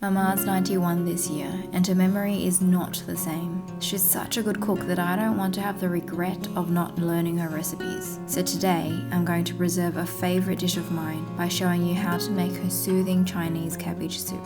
Mama's 91 this year, and her memory is not the same. She's such a good cook that I don't want to have the regret of not learning her recipes. So today, I'm going to preserve a favourite dish of mine by showing you how to make her soothing Chinese cabbage soup.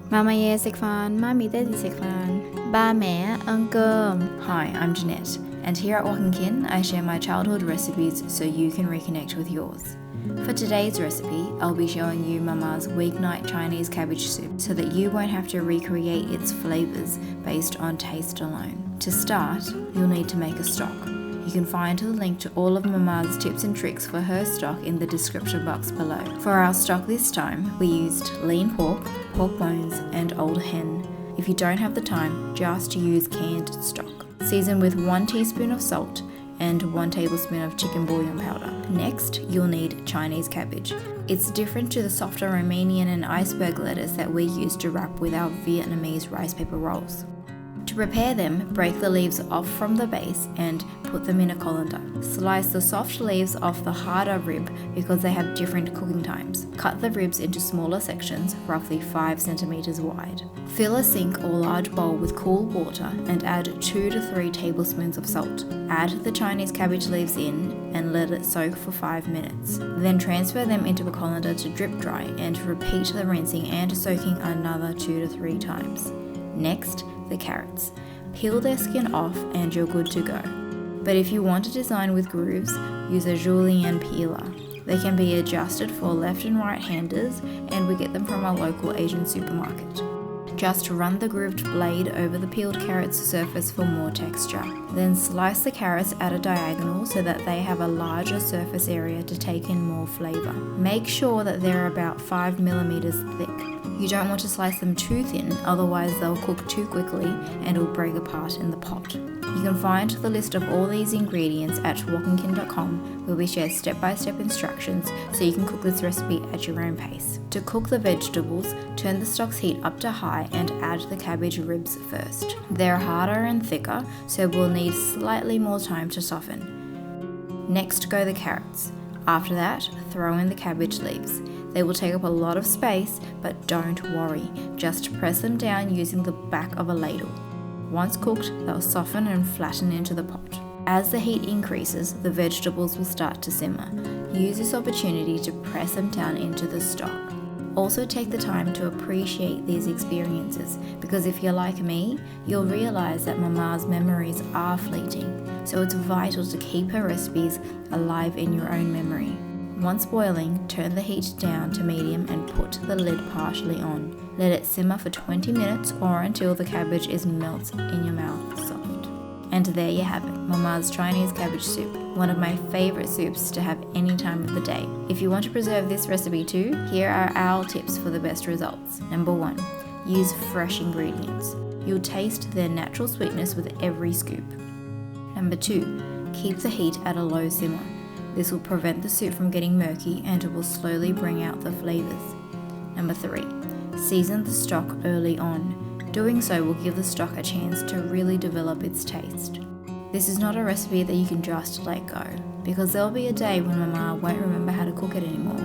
Mama sẽ khoan, Mami sẽ khoan. Ba mẹ ăn cơm. Hi, I'm Jeanette, and here at Walking Kin, I share my childhood recipes so you can reconnect with yours. For today's recipe, I'll be showing you Mama's weeknight Chinese cabbage soup so that you won't have to recreate its flavours based on taste alone. To start, you'll need to make a stock. You can find the link to all of Mama's tips and tricks for her stock in the description box below. For our stock this time, we used lean pork, pork bones and old hen. If you don't have the time, just use canned stock. Season with 1 teaspoon of salt and 1 tablespoon of chicken bouillon powder. Next, you'll need Chinese cabbage. It's different to the softer Romanian and iceberg lettuce that we use to wrap with our Vietnamese rice paper rolls. To prepare them, break the leaves off from the base and put them in a colander. Slice the soft leaves off the harder rib because they have different cooking times. Cut the ribs into smaller sections, roughly 5 centimeters wide. Fill a sink or large bowl with cool water and add 2 to 3 tablespoons of salt. Add the Chinese cabbage leaves in and let it soak for 5 minutes. Then transfer them into a colander to drip dry and repeat the rinsing and soaking another 2 to 3 times. Next, the carrots. Peel their skin off and you're good to go. But if you want to design with grooves, use a julienne peeler. They can be adjusted for left and right handers, and we get them from our local Asian supermarket. Just run the grooved blade over the peeled carrot's surface for more texture. Then slice the carrots at a diagonal so that they have a larger surface area to take in more flavour. Make sure that they're about 5 millimeters thick. You don't want to slice them too thin, otherwise they'll cook too quickly and will break apart in the pot. You can find the list of all these ingredients at walkingkin.com, where we share step-by-step instructions so you can cook this recipe at your own pace. To cook the vegetables, turn the stock's heat up to high and add the cabbage ribs first. They're harder and thicker, so we'll need slightly more time to soften. Next go the carrots. After that, throw in the cabbage leaves. They will take up a lot of space, but don't worry, just press them down using the back of a ladle. Once cooked, they'll soften and flatten into the pot. As the heat increases, the vegetables will start to simmer. Use this opportunity to press them down into the stock. Also take the time to appreciate these experiences, because if you're like me, you'll realise that Mama's memories are fleeting, so it's vital to keep her recipes alive in your own memory. Once boiling, turn the heat down to medium and put the lid partially on. Let it simmer for 20 minutes or until the cabbage is melt in your mouth soft. And there you have it, Mama's Chinese cabbage soup, one of my favourite soups to have any time of the day. If you want to preserve this recipe too, here are our tips for the best results. Number 1, use fresh ingredients. You'll taste their natural sweetness with every scoop. Number 2, keep the heat at a low simmer. This will prevent the soup from getting murky and it will slowly bring out the flavours. Number 3, season the stock early on. Doing so will give the stock a chance to really develop its taste. This is not a recipe that you can just let go, because there'll be a day when Mama won't remember how to cook it anymore,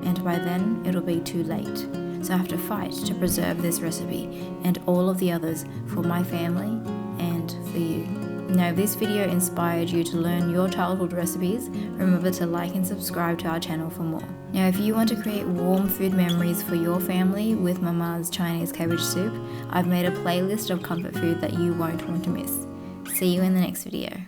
and by then it'll be too late. So I have to fight to preserve this recipe and all of the others for my family and for you. Now, if this video inspired you to learn your childhood recipes, remember to like and subscribe to our channel for more. Now, if you want to create warm food memories for your family with Mama's Chinese cabbage soup, I've made a playlist of comfort food that you won't want to miss. See you in the next video.